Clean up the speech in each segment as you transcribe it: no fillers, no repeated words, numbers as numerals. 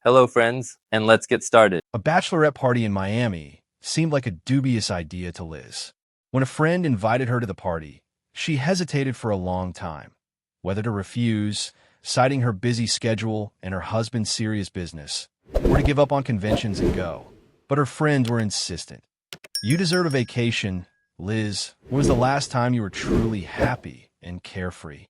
Hello, friends, and let's get started. A bachelorette party in Miami seemed like a dubious idea to Liz. When a friend invited her to the party, she hesitated for a long time, whether to refuse, citing her busy schedule and her husband's serious business, or to give up on conventions and go. But her friends were insistent. You deserve a vacation, Liz. When was the last time you were truly happy and carefree?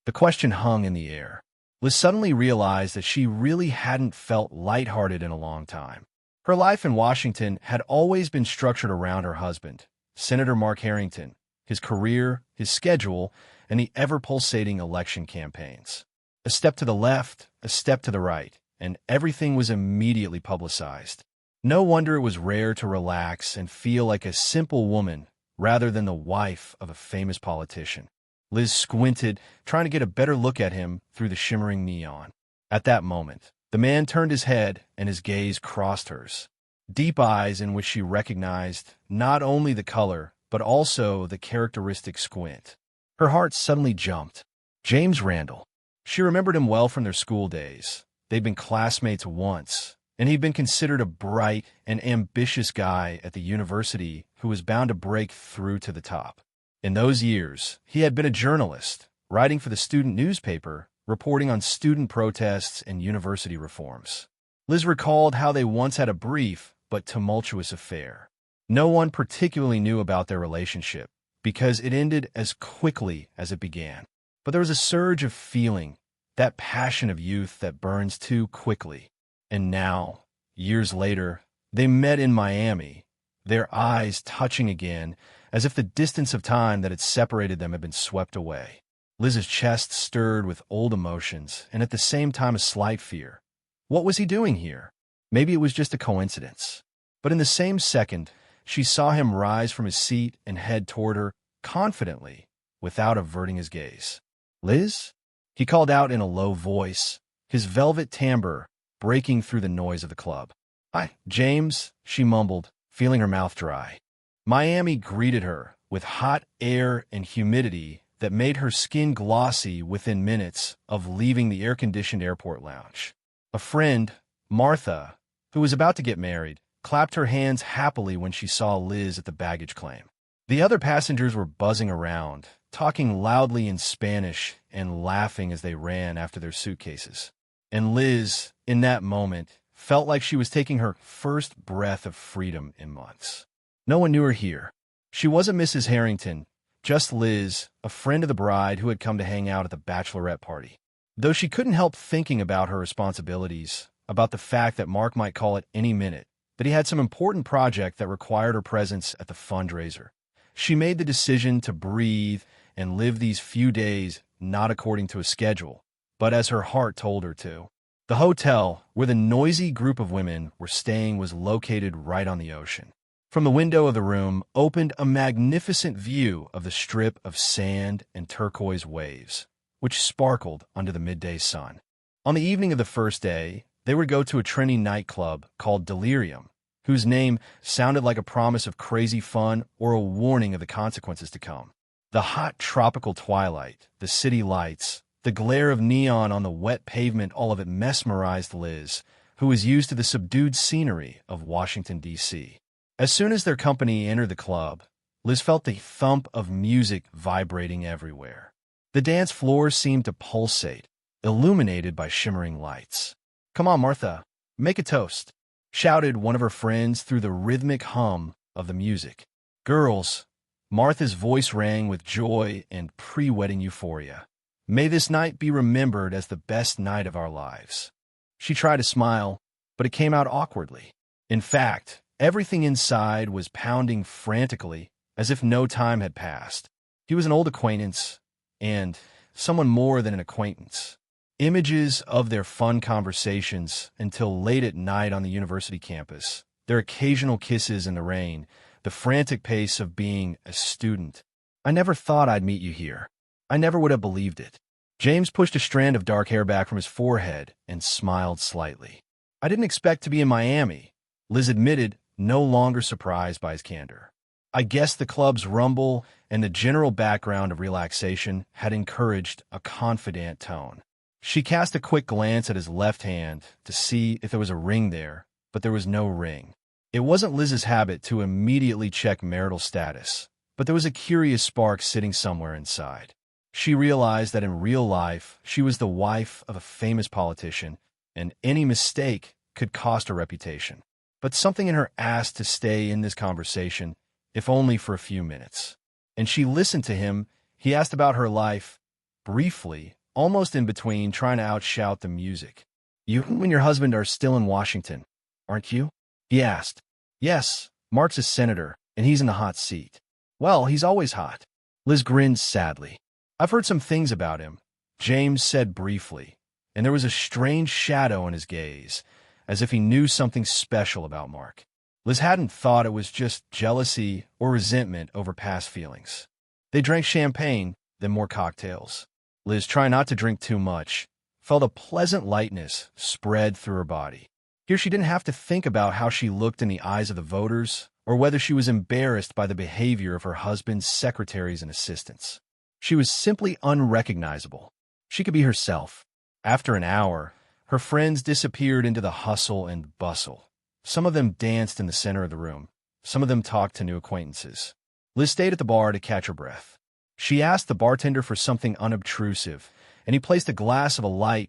The question hung in the air. Liz suddenly realized that she really hadn't felt lighthearted in a long time. Her life in Washington had always been structured around her husband, Senator Mark Harrington, his career, his schedule, and the ever-pulsating election campaigns. A step to the left, a step to the right, and everything was immediately publicized. No wonder it was rare to relax and feel like a simple woman rather than the wife of a famous politician. Liz squinted, trying to get a better look at him through the shimmering neon. At that moment, the man turned his head and his gaze crossed hers. Deep eyes in which she recognized not only the color, but also the characteristic squint. Her heart suddenly jumped. James Randall. She remembered him well from their school days. They'd been classmates once, and he'd been considered a bright and ambitious guy at the university who was bound to break through to the top. In those years, he had been a journalist, writing for the student newspaper, reporting on student protests and university reforms. Liz recalled how they once had a brief but tumultuous affair. No one particularly knew about their relationship, because it ended as quickly as it began. But there was a surge of feeling, that passion of youth that burns too quickly. And now, years later, they met in Miami, their eyes touching again, as if the distance of time that had separated them had been swept away. Liz's chest stirred with old emotions, and at the same time a slight fear. What was he doing here? Maybe it was just a coincidence. But in the same second, she saw him rise from his seat and head toward her, confidently, without averting his gaze. "Liz?" He called out in a low voice, his velvet timbre breaking through the noise of the club. "Hi, James," she mumbled, feeling her mouth dry. Miami greeted her with hot air and humidity that made her skin glossy within minutes of leaving the air-conditioned airport lounge. A friend, Martha, who was about to get married, clapped her hands happily when she saw Liz at the baggage claim. The other passengers were buzzing around, talking loudly in Spanish and laughing as they ran after their suitcases. And Liz, in that moment, felt like she was taking her first breath of freedom in months. No one knew her here. She wasn't Mrs. Harrington, just Liz, a friend of the bride who had come to hang out at the bachelorette party. Though she couldn't help thinking about her responsibilities, about the fact that Mark might call at any minute, that he had some important project that required her presence at the fundraiser. She made the decision to breathe and live these few days not according to a schedule, but as her heart told her to. The hotel, where the noisy group of women were staying, was located right on the ocean. From the window of the room opened a magnificent view of the strip of sand and turquoise waves, which sparkled under the midday sun. On the evening of the first day, they would go to a trendy nightclub called Delirium, whose name sounded like a promise of crazy fun or a warning of the consequences to come. The hot tropical twilight, the city lights, the glare of neon on the wet pavement, all of it mesmerized Liz, who was used to the subdued scenery of Washington, D.C. As soon as their company entered the club, Liz felt the thump of music vibrating everywhere. The dance floor seemed to pulsate, illuminated by shimmering lights. "Come on, Martha, make a toast," shouted one of her friends through the rhythmic hum of the music. "Girls," Martha's voice rang with joy and pre-wedding euphoria. "May this night be remembered as the best night of our lives." She tried to smile, but it came out awkwardly. In fact, everything inside was pounding frantically, as if no time had passed. He was an old acquaintance, and someone more than an acquaintance. Images of their fun conversations until late at night on the university campus, their occasional kisses in the rain, the frantic pace of being a student. "I never thought I'd meet you here. I never would have believed it." James pushed a strand of dark hair back from his forehead and smiled slightly. "I didn't expect to be in Miami," Liz admitted, no longer surprised by his candor. "I guess the club's rumble and the general background of relaxation had encouraged a confident tone." She cast a quick glance at his left hand to see if there was a ring there, but there was no ring. It wasn't Liz's habit to immediately check marital status, but there was a curious spark sitting somewhere inside. She realized that in real life, she was the wife of a famous politician, and any mistake could cost her reputation. But something in her asked to stay in this conversation, if only for a few minutes. And she listened to him. He asked about her life, briefly, almost in between, trying to outshout the music. "You and your husband are still in Washington, aren't you?" he asked. "Yes, Mark's a senator, and he's in the hot seat." "Well, he's always hot." Liz grinned sadly. "I've heard some things about him," James said briefly, and there was a strange shadow in his gaze, as if he knew something special about Mark. Liz hadn't thought it was just jealousy or resentment over past feelings. They drank champagne, then more cocktails. Liz, trying not to drink too much, felt a pleasant lightness spread through her body. Here she didn't have to think about how she looked in the eyes of the voters, or whether she was embarrassed by the behavior of her husband's secretaries and assistants. She was simply unrecognizable. She could be herself. After an hour, her friends disappeared into the hustle and bustle. Some of them danced in the center of the room. Some of them talked to new acquaintances. Liz stayed at the bar to catch her breath. She asked the bartender for something unobtrusive, and he placed a glass of a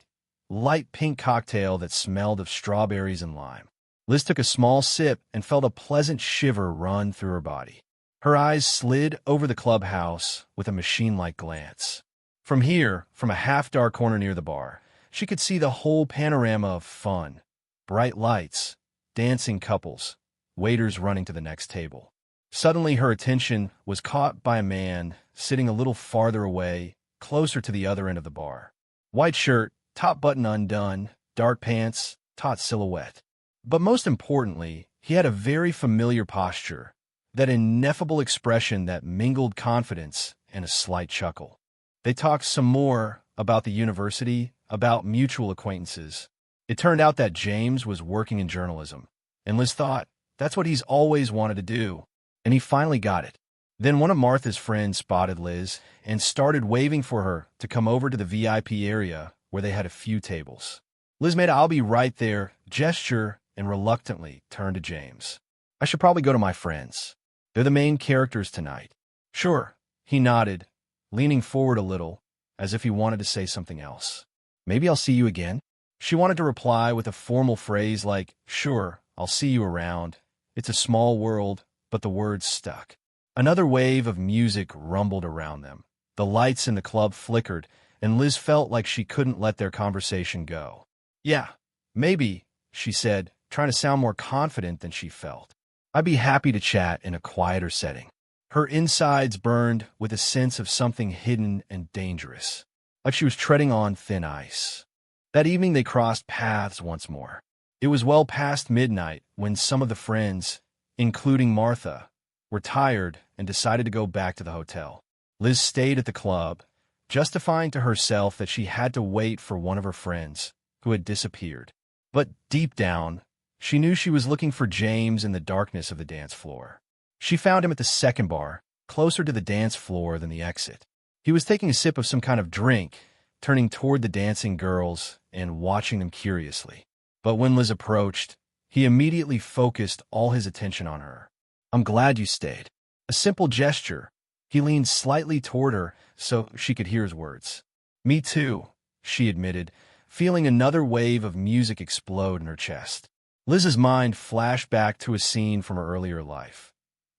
light pink cocktail that smelled of strawberries and lime. Liz took a small sip and felt a pleasant shiver run through her body. Her eyes slid over the clubhouse with a machine-like glance. From here, from a half-dark corner near the bar, she could see the whole panorama of fun. Bright lights, dancing couples, waiters running to the next table. Suddenly, her attention was caught by a man sitting a little farther away, closer to the other end of the bar. White shirt, top button undone, dark pants, taut silhouette. But most importantly, he had a very familiar posture, that ineffable expression that mingled confidence and a slight chuckle. They talked some more about the university, about mutual acquaintances. It turned out that James was working in journalism, and Liz thought that's what he's always wanted to do, and he finally got it. Then one of Martha's friends spotted Liz and started waving for her to come over to the VIP area where they had a few tables. Liz made a "I'll be right there" gesture and reluctantly turned to James. "I should probably go to my friends. They're the main characters tonight." "Sure," he nodded, leaning forward a little, as if he wanted to say something else. "Maybe I'll see you again?" She wanted to reply with a formal phrase like, "Sure, I'll see you around. It's a small world," but the words stuck. Another wave of music rumbled around them. The lights in the club flickered, and Liz felt like she couldn't let their conversation go. "Yeah, maybe," she said, trying to sound more confident than she felt. "I'd be happy to chat in a quieter setting." Her insides burned with a sense of something hidden and dangerous, like she was treading on thin ice. That evening they crossed paths once more. It was well past midnight when some of the friends, including Martha, were tired and decided to go back to the hotel. Liz stayed at the club, justifying to herself that she had to wait for one of her friends, who had disappeared. But deep down, she knew she was looking for James in the darkness of the dance floor. She found him at the second bar, closer to the dance floor than the exit. He was taking a sip of some kind of drink, turning toward the dancing girls and watching them curiously. But when Liz approached, he immediately focused all his attention on her. "I'm glad you stayed." A simple gesture. He leaned slightly toward her so she could hear his words. "Me too," she admitted, feeling another wave of music explode in her chest. Liz's mind flashed back to a scene from her earlier life.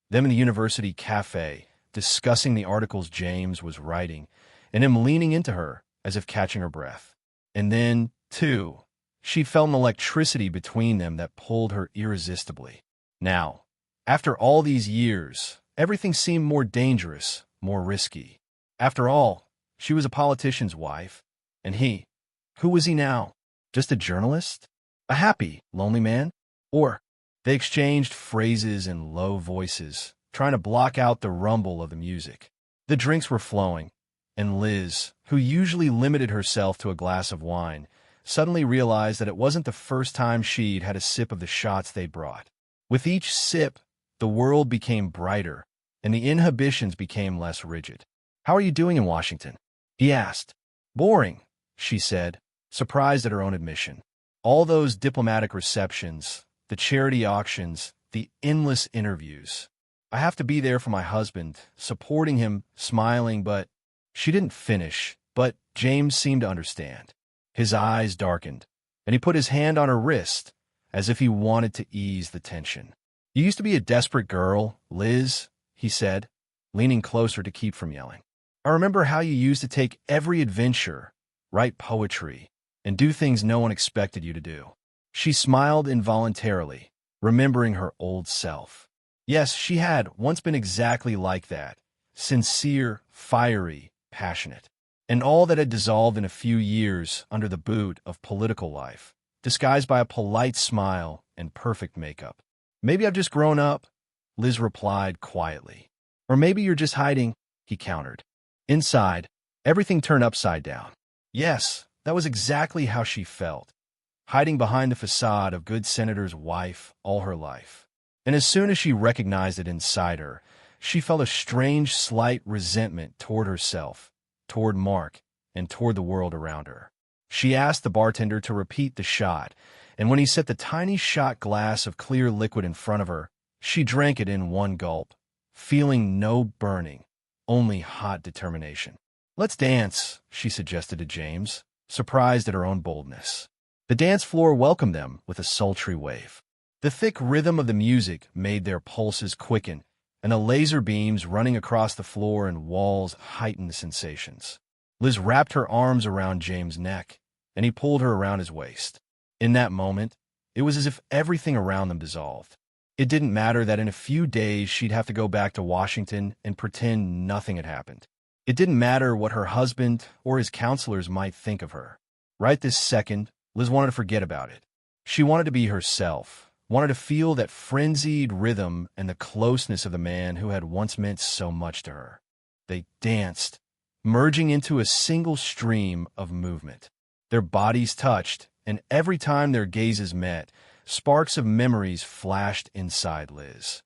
Them in the university cafe, discussing the articles James was writing, and him leaning into her as if catching her breath. And then, too, she felt an electricity between them that pulled her irresistibly. Now, after all these years, everything seemed more dangerous, more risky. After all, she was a politician's wife, and who was he now? Just a journalist? A happy, lonely man? Or they exchanged phrases in low voices, trying to block out the rumble of the music. The drinks were flowing, and Liz, who usually limited herself to a glass of wine, suddenly realized that it wasn't the first time she'd had a sip of the shots they brought. With each sip, the world became brighter, and the inhibitions became less rigid. "How are you doing in Washington?" he asked. "Boring," she said, surprised at her own admission. All those diplomatic receptions, the charity auctions, the endless interviews. I have to be there for my husband, supporting him, smiling, but she didn't finish, but James seemed to understand. His eyes darkened, and he put his hand on her wrist, as if he wanted to ease the tension. "You used to be a desperate girl, Liz," he said, leaning closer to keep from yelling. "I remember how you used to take every adventure, write poetry, and do things no one expected you to do." She smiled involuntarily, remembering her old self. Yes, she had once been exactly like that, sincere, fiery, passionate. And all that had dissolved in a few years under the boot of political life, disguised by a polite smile and perfect makeup. "Maybe I've just grown up," Liz replied quietly. "Or maybe you're just hiding," he countered. Inside, everything turned upside down. Yes, that was exactly how she felt, hiding behind the facade of good senator's wife all her life. And as soon as she recognized it inside her, she felt a strange, slight resentment toward herself, toward Mark, and toward the world around her. She asked the bartender to repeat the shot, and when he set the tiny shot glass of clear liquid in front of her, she drank it in one gulp, feeling no burning, only hot determination. "Let's dance," she suggested to James, surprised at her own boldness. The dance floor welcomed them with a sultry wave. The thick rhythm of the music made their pulses quicken, and the laser beams running across the floor and walls heightened the sensations. Liz wrapped her arms around James' neck, and he pulled her around his waist. In that moment, it was as if everything around them dissolved. It didn't matter that in a few days she'd have to go back to Washington and pretend nothing had happened. It didn't matter what her husband or his counselors might think of her. Right this second, Liz wanted to forget about it. She wanted to be herself, wanted to feel that frenzied rhythm and the closeness of the man who had once meant so much to her. They danced, merging into a single stream of movement. Their bodies touched, and every time their gazes met, sparks of memories flashed inside Liz.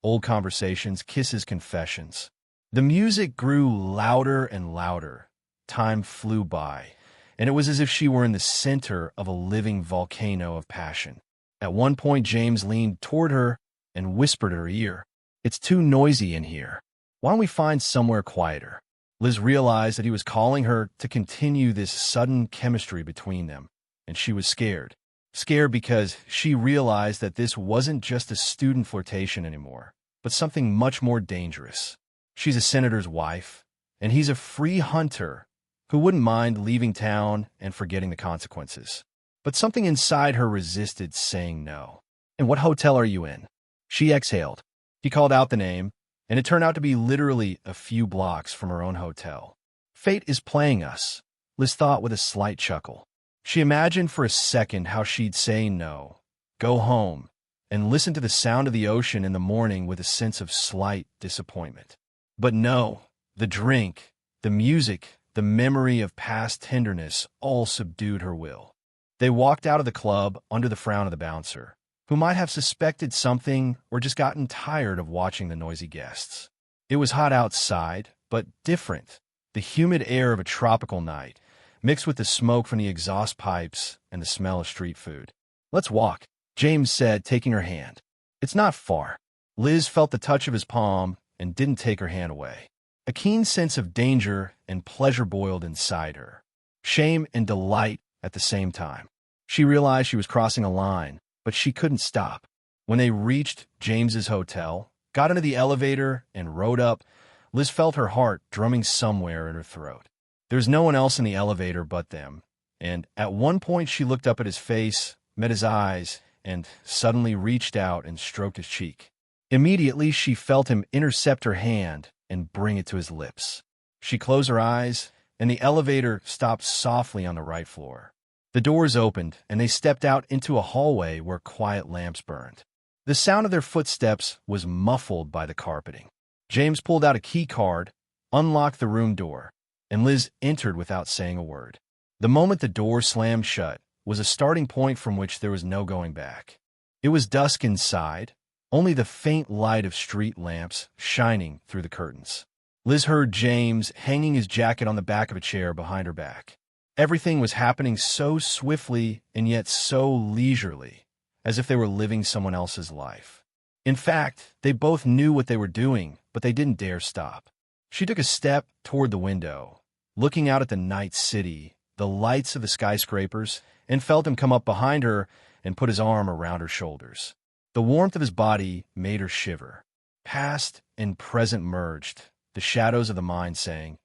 Old conversations, kisses, confessions. The music grew louder and louder. Time flew by, and it was as if she were in the center of a living volcano of passion. At one point, James leaned toward her and whispered in her ear, "It's too noisy in here. Why don't we find somewhere quieter?" Liz realized that he was calling her to continue this sudden chemistry between them, and she was scared. Scared because she realized that this wasn't just a student flirtation anymore, but something much more dangerous. She's a senator's wife, and he's a free hunter who wouldn't mind leaving town and forgetting the consequences. But something inside her resisted saying no. "And what hotel are you in?" She exhaled. He called out the name, and it turned out to be literally a few blocks from her own hotel. Fate is playing us, Liz thought with a slight chuckle. She imagined for a second how she'd say no, go home, and listen to the sound of the ocean in the morning with a sense of slight disappointment. But no, the drink, the music, the memory of past tenderness all subdued her will. They walked out of the club under the frown of the bouncer, who might have suspected something or just gotten tired of watching the noisy guests. It was hot outside, but different. The humid air of a tropical night, mixed with the smoke from the exhaust pipes and the smell of street food. "Let's walk," James said, taking her hand. "It's not far." Liz felt the touch of his palm and didn't take her hand away. A keen sense of danger and pleasure boiled inside her, shame and delight at the same time. She realized she was crossing a line, but she couldn't stop. When they reached James's hotel, got into the elevator, and rode up, Liz felt her heart drumming somewhere in her throat. There was no one else in the elevator but them, and at one point she looked up at his face, met his eyes, and suddenly reached out and stroked his cheek. Immediately she felt him intercept her hand and bring it to his lips. She closed her eyes, and the elevator stopped softly on the right floor. The doors opened, and they stepped out into a hallway where quiet lamps burned. The sound of their footsteps was muffled by the carpeting. James pulled out a key card, unlocked the room door, and Liz entered without saying a word. The moment the door slammed shut was a starting point from which there was no going back. It was dusk inside, only the faint light of street lamps shining through the curtains. Liz heard James hanging his jacket on the back of a chair behind her back. Everything was happening so swiftly and yet so leisurely, as if they were living someone else's life. In fact, they both knew what they were doing, but they didn't dare stop. She took a step toward the window, looking out at the night city, the lights of the skyscrapers, and felt him come up behind her and put his arm around her shoulders. The warmth of his body made her shiver. Past and present merged, the shadows of the mind saying,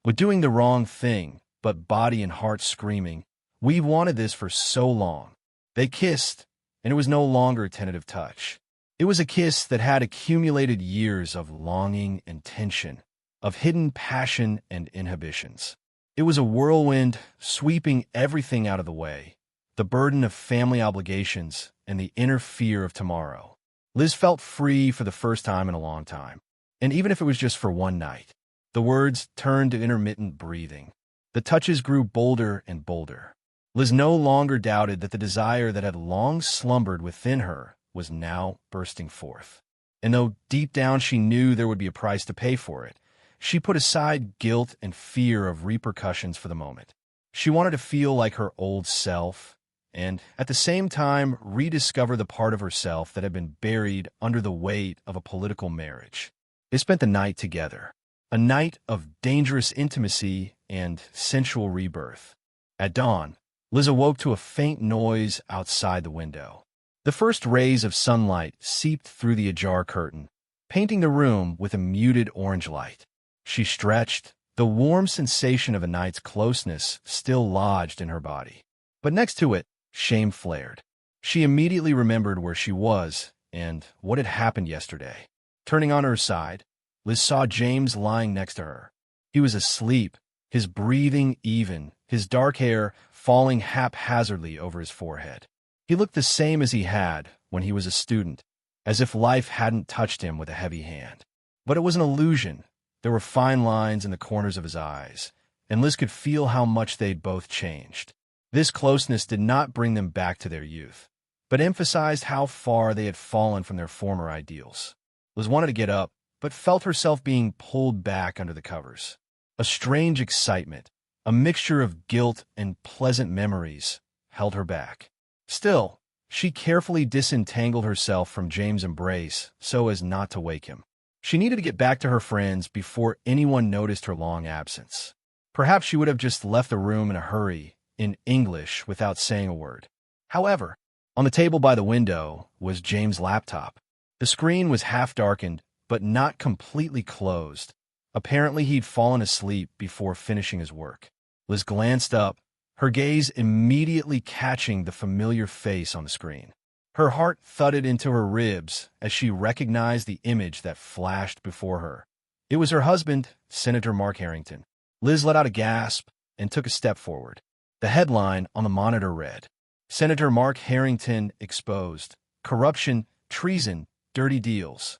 "We're doing the wrong thing," but body and heart screaming, "We've wanted this for so long." They kissed, and it was no longer a tentative touch. It was a kiss that had accumulated years of longing and tension, of hidden passion and inhibitions. It was a whirlwind, sweeping everything out of the way, the burden of family obligations and the inner fear of tomorrow. Liz felt free for the first time in a long time, and even if it was just for one night. The words turned to intermittent breathing. The touches grew bolder and bolder. Liz no longer doubted that the desire that had long slumbered within her was now bursting forth. And though deep down she knew there would be a price to pay for it, she put aside guilt and fear of repercussions for the moment. She wanted to feel like her old self, and at the same time rediscover the part of herself that had been buried under the weight of a political marriage. They spent the night together, a night of dangerous intimacy and sensual rebirth. At dawn, Liz awoke to a faint noise outside the window. The first rays of sunlight seeped through the ajar curtain, painting the room with a muted orange light. She stretched, the warm sensation of a night's closeness still lodged in her body. But next to it, shame flared. She immediately remembered where she was and what had happened yesterday. Turning on her side, Liz saw James lying next to her. He was asleep, his breathing even, his dark hair falling haphazardly over his forehead. He looked the same as he had when he was a student, as if life hadn't touched him with a heavy hand. But it was an illusion. There were fine lines in the corners of his eyes, and Liz could feel how much they'd both changed. This closeness did not bring them back to their youth, but emphasized how far they had fallen from their former ideals. Liz wanted to get up, but felt herself being pulled back under the covers. A strange excitement, a mixture of guilt and pleasant memories, held her back. Still, she carefully disentangled herself from James' embrace so as not to wake him. She needed to get back to her friends before anyone noticed her long absence. Perhaps she would have just left the room in a hurry, in English, without saying a word. However, on the table by the window was James' laptop. The screen was half-darkened, but not completely closed. Apparently he'd fallen asleep before finishing his work. Liz glanced up, her gaze immediately catching the familiar face on the screen. Her heart thudded into her ribs as she recognized the image that flashed before her. It was her husband, Senator Mark Harrington. Liz let out a gasp and took a step forward. The headline on the monitor read, "Senator Mark Harrington exposed. Corruption, treason, dirty deals."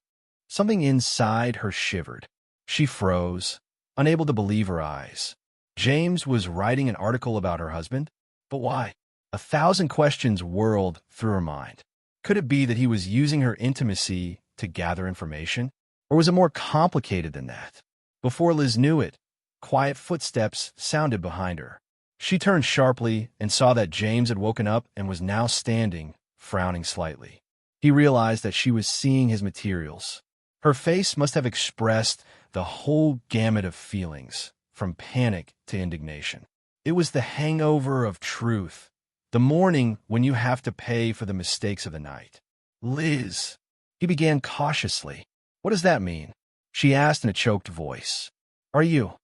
Something inside her shivered. She froze, unable to believe her eyes. James was writing an article about her husband? But why? 1,000 questions whirled through her mind. Could it be that he was using her intimacy to gather information? Or was it more complicated than that? Before Liz knew it, quiet footsteps sounded behind her. She turned sharply and saw that James had woken up and was now standing, frowning slightly. He realized that she was seeing his materials. Her face must have expressed the whole gamut of feelings, from panic to indignation. It was the hangover of truth, the morning when you have to pay for the mistakes of the night. "Liz," he began cautiously. "What does that mean?" she asked in a choked voice. "Are you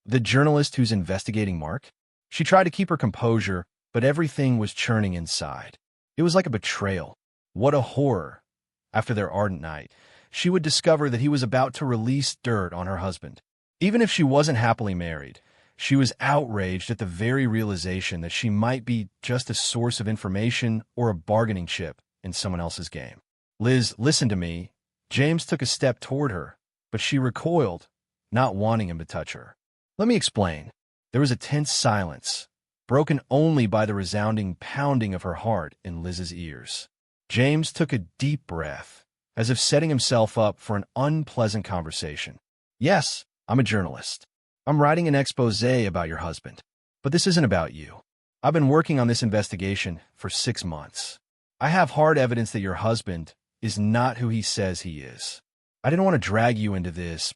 the journalist who's investigating Mark?" She tried to keep her composure, but everything was churning inside. It was like a betrayal. What a horror. After their ardent night, she would discover that he was about to release dirt on her husband. Even if she wasn't happily married, she was outraged at the very realization that she might be just a source of information or a bargaining chip in someone else's game. "Liz, listen to me." James took a step toward her, but she recoiled, not wanting him to touch her. "Let me explain." There was a tense silence, broken only by the resounding pounding of her heart in Liz's ears. James took a deep breath, as if setting himself up for an unpleasant conversation. "Yes, I'm a journalist. I'm writing an exposé about your husband." But this isn't about you. I've been working on this investigation for 6 months. I have hard evidence that your husband is not who he says he is. I didn't want to drag you into this,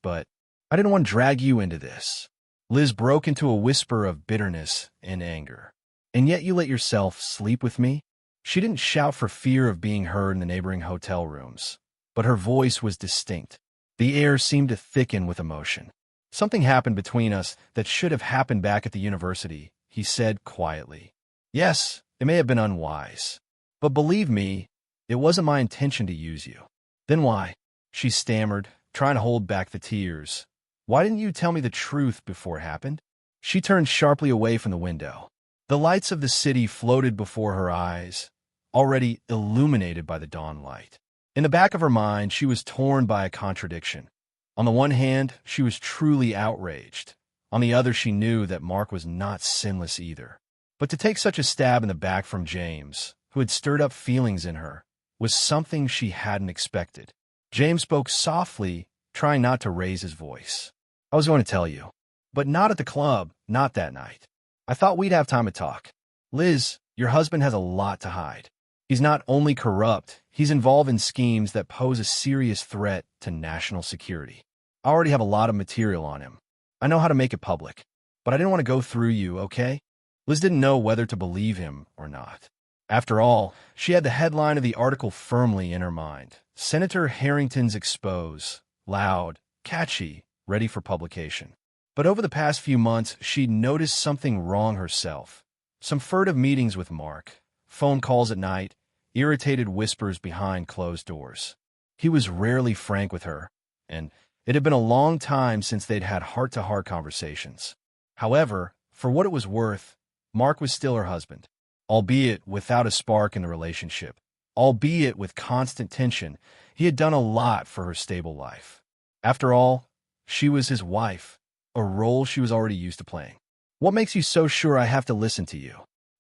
Liz broke into a whisper of bitterness and anger. And yet you let yourself sleep with me? She didn't shout for fear of being heard in the neighboring hotel rooms, but her voice was distinct. The air seemed to thicken with emotion. Something happened between us that should have happened back at the university, he said quietly. Yes, it may have been unwise. But believe me, it wasn't my intention to use you. Then why? She stammered, trying to hold back the tears. Why didn't you tell me the truth before it happened? She turned sharply away from the window. The lights of the city floated before her eyes, already illuminated by the dawn light. In the back of her mind, she was torn by a contradiction. On the one hand, she was truly outraged. On the other, she knew that Mark was not sinless either. But to take such a stab in the back from James, who had stirred up feelings in her, was something she hadn't expected. James spoke softly, trying not to raise his voice. I was going to tell you, but not at the club, not that night. I thought we'd have time to talk. Liz, your husband has a lot to hide. He's not only corrupt, he's involved in schemes that pose a serious threat to national security. I already have a lot of material on him. I know how to make it public, but I didn't want to go through you, okay? Liz didn't know whether to believe him or not. After all, she had the headline of the article firmly in her mind. Senator Harrington's expose, loud, catchy, ready for publication. But over the past few months, she'd noticed something wrong herself. Some furtive meetings with Mark, phone calls at night, irritated whispers behind closed doors. He was rarely frank with her, and it had been a long time since they'd had heart-to-heart conversations. However, for what it was worth, Mark was still her husband, albeit without a spark in the relationship. Albeit with constant tension, he had done a lot for her stable life. After all, she was his wife, a role she was already used to playing. What makes you so sure I have to listen to you?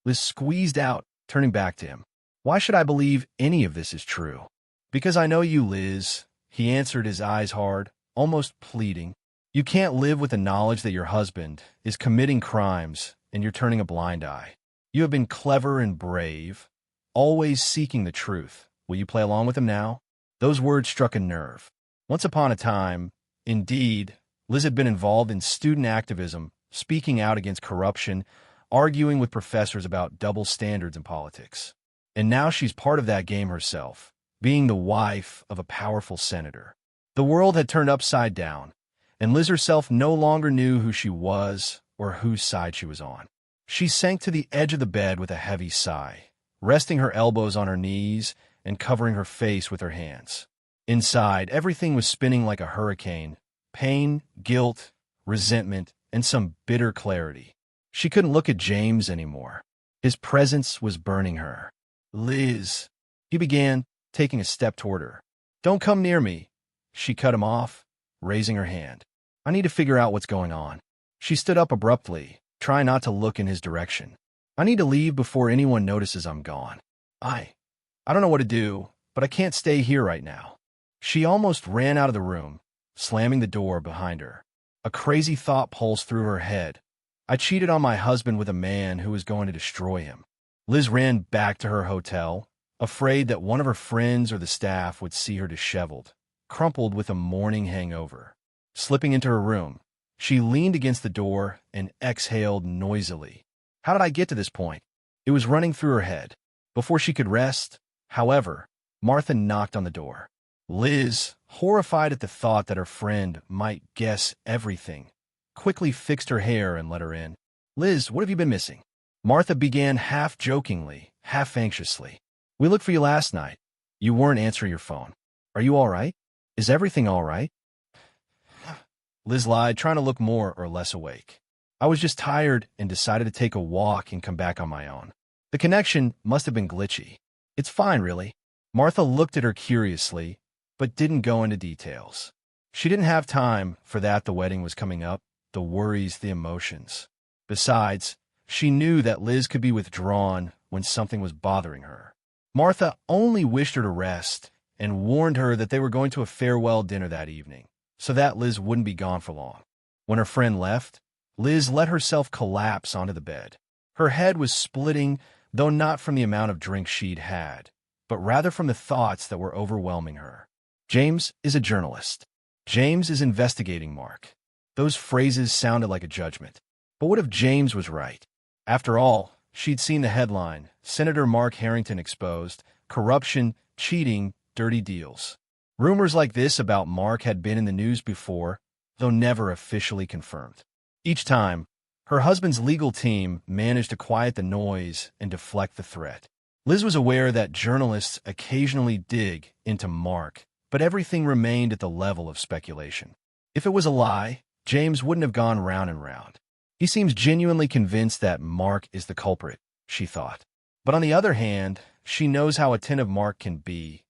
Liz squeezed out, turning back to him. Why should I believe any of this is true? Because I know you, Liz, he answered, his eyes hard, almost pleading. You can't live with the knowledge that your husband is committing crimes and you're turning a blind eye. You have been clever and brave, always seeking the truth. Will you play along with him now? Those words struck a nerve. Once upon a time, indeed, Liz had been involved in student activism, speaking out against corruption, arguing with professors about double standards in politics. And now she's part of that game herself, being the wife of a powerful senator. The world had turned upside down, and Liz herself no longer knew who she was or whose side she was on. She sank to the edge of the bed with a heavy sigh, resting her elbows on her knees and covering her face with her hands. Inside, everything was spinning like a hurricane. Pain, guilt, resentment, and some bitter clarity. She couldn't look at James anymore. His presence was burning her. Liz, he began, taking a step toward her. Don't come near me. She cut him off, raising her hand. I need to figure out what's going on. She stood up abruptly, trying not to look in his direction. I need to leave before anyone notices I'm gone. I don't know what to do, but I can't stay here right now. She almost ran out of the room, slamming the door behind her. A crazy thought pulsed through her head. I cheated on my husband with a man who was going to destroy him. Liz ran back to her hotel, afraid that one of her friends or the staff would see her disheveled, crumpled with a morning hangover. Slipping into her room, she leaned against the door and exhaled noisily. How did I get to this point? It was running through her head. Before she could rest, however, Martha knocked on the door. Liz, horrified at the thought that her friend might guess everything, quickly fixed her hair and let her in. Liz, what have you been missing? Martha began half jokingly, half anxiously. We looked for you last night. You weren't answering your phone. Are you all right? Is everything all right? Liz lied, trying to look more or less awake. I was just tired and decided to take a walk and come back on my own. The connection must have been glitchy. It's fine, really. Martha looked at her curiously, but didn't go into details. She didn't have time for that. The wedding was coming up, the worries, the emotions. Besides, she knew that Liz could be withdrawn when something was bothering her. Martha only wished her to rest and warned her that they were going to a farewell dinner that evening, so that Liz wouldn't be gone for long. When her friend left, Liz let herself collapse onto the bed. Her head was splitting, though not from the amount of drink she'd had, but rather from the thoughts that were overwhelming her. James is a journalist. James is investigating Mark. Those phrases sounded like a judgment. But what if James was right? After all, she'd seen the headline, Senator Mark Harrington exposed, corruption, cheating, dirty deals. Rumors like this about Mark had been in the news before, though never officially confirmed. Each time, her husband's legal team managed to quiet the noise and deflect the threat. Liz was aware that journalists occasionally dig into Mark, but everything remained at the level of speculation. If it was a lie, James wouldn't have gone round and round. He seems genuinely convinced that Mark is the culprit, she thought. But on the other hand, she knows how attentive Mark can be,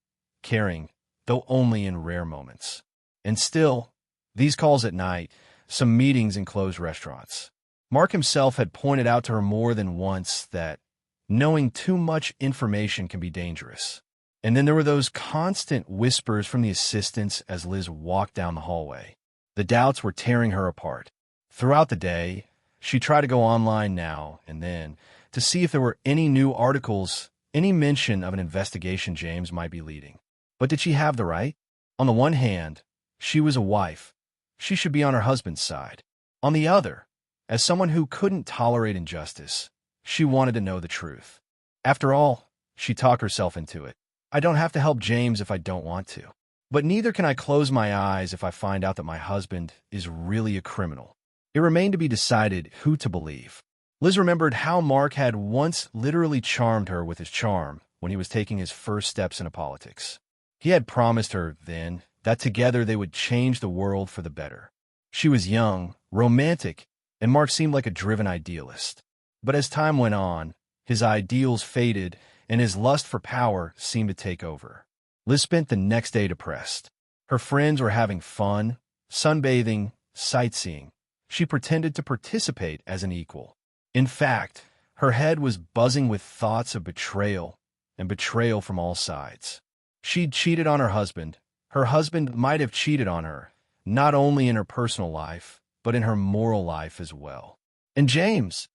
caring, though only in rare moments. And still, these calls at night, some meetings in closed restaurants. Mark himself had pointed out to her more than once that knowing too much information can be dangerous. And then there were those constant whispers from the assistants as Liz walked down the hallway. The doubts were tearing her apart. Throughout the day, she tried to go online now and then to see if there were any new articles, any mention of an investigation James might be leading. But did she have the right? On the one hand, she was a wife. She should be on her husband's side. On the other, as someone who couldn't tolerate injustice, she wanted to know the truth. After all, she talked herself into it. I don't have to help James if I don't want to. But neither can I close my eyes if I find out that my husband is really a criminal. It remained to be decided who to believe. Liz remembered how Mark had once literally charmed her with his charm when he was taking his first steps into politics. He had promised her then that together they would change the world for the better. She was young, romantic, and Mark seemed like a driven idealist. But as time went on, his ideals faded and his lust for power seemed to take over. Liz spent the next day depressed. Her friends were having fun, sunbathing, sightseeing. She pretended to participate as an equal. In fact, her head was buzzing with thoughts of betrayal, and betrayal from all sides. She'd cheated on her husband. Her husband might have cheated on her, not only in her personal life, but in her moral life as well. And James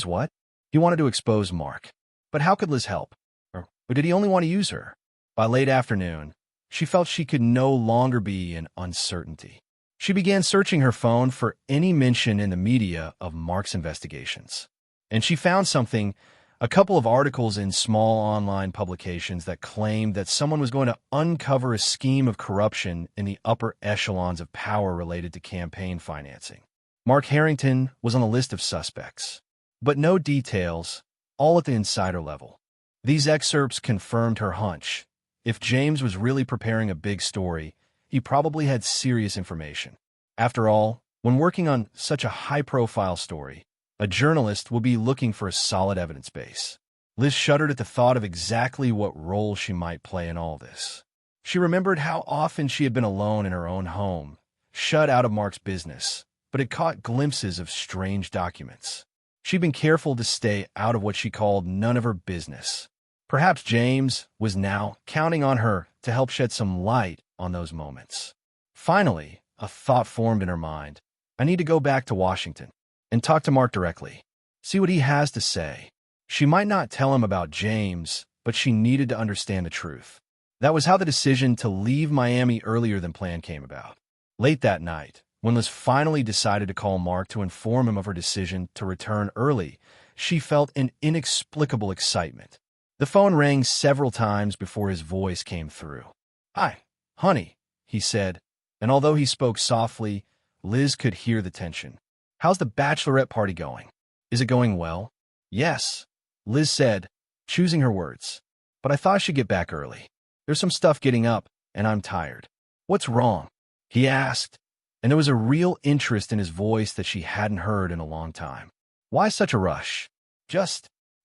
what? He wanted to expose Mark. But how could Liz help? Or did he only want to use her? By late afternoon, she felt she could no longer be in uncertainty. She began searching her phone for any mention in the media of Mark's investigations. And she found something, a couple of articles in small online publications that claimed that someone was going to uncover a scheme of corruption in the upper echelons of power related to campaign financing. Mark Harrington was on the list of suspects. But no details, all at the insider level. These excerpts confirmed her hunch. If James was really preparing a big story, he probably had serious information. After all, when working on such a high-profile story, a journalist will be looking for a solid evidence base. Liz shuddered at the thought of exactly what role she might play in all this. She remembered how often she had been alone in her own home, shut out of Mark's business, but had caught glimpses of strange documents. She'd been careful to stay out of what she called none of her business. Perhaps James was now counting on her to help shed some light on those moments. Finally, a thought formed in her mind. I need to go back to Washington and talk to Mark directly, see what he has to say. She might not tell him about James, but she needed to understand the truth. That was how the decision to leave Miami earlier than planned came about. Late that night, when Liz finally decided to call Mark to inform him of her decision to return early, she felt an inexplicable excitement. The phone rang several times before his voice came through. "Hi, honey," he said, and although he spoke softly, Liz could hear the tension. "How's the bachelorette party going? Is it going well?" "Yes," Liz said, choosing her words. "But I thought I should get back early. There's some stuff getting up, and I'm tired." "What's wrong?" he asked, and there was a real interest in his voice that she hadn't heard in a long time. "Why such a rush?"